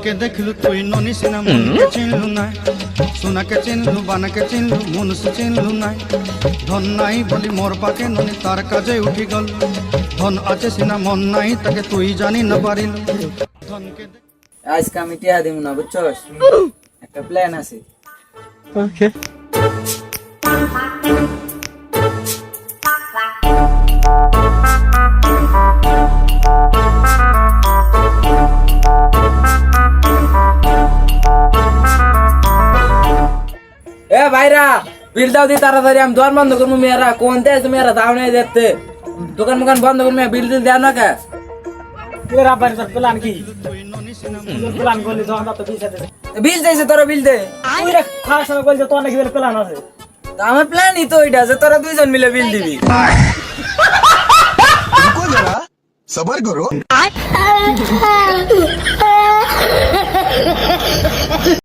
ধনকে দেখলু তুই ননি সিনা মনকে চিনলু না, সোনাকে চিনলু বানাকে চিনলু মনুষ্য চিনলু না। ধন নাই বলি মোর পাকে ননি তার কাজে উঠি গল, ধন আছে সিনা মন নাই তাকে তুই জানি না পারিল। ধনকে আজকে আমি টিয়া দিব না বুঝছস, একটা প্ল্যান আছে। ওকে এ ভাইরা বিল দাও দি তাড়াতাড়ি, আমি দোকান বন্ধ করবো। মেয়েরা কোন দেশ মেয়েরা দাও নেই দেখতে, দোকান মোকান বন্ধ করবো। বিল দিল দেও না কে? প্ল্যান কি? প্ল্যান করলি তখন তো বিল দিয়েছে তোরা, বিল দে। খাওয়ার সময় বলছে তোর নাকি প্ল্যান আছে। তা আমার প্ল্যানই তো ওইটা আছে, তোরা দুইজন মিলে বিল দিবি। रुको जरा सबर करो।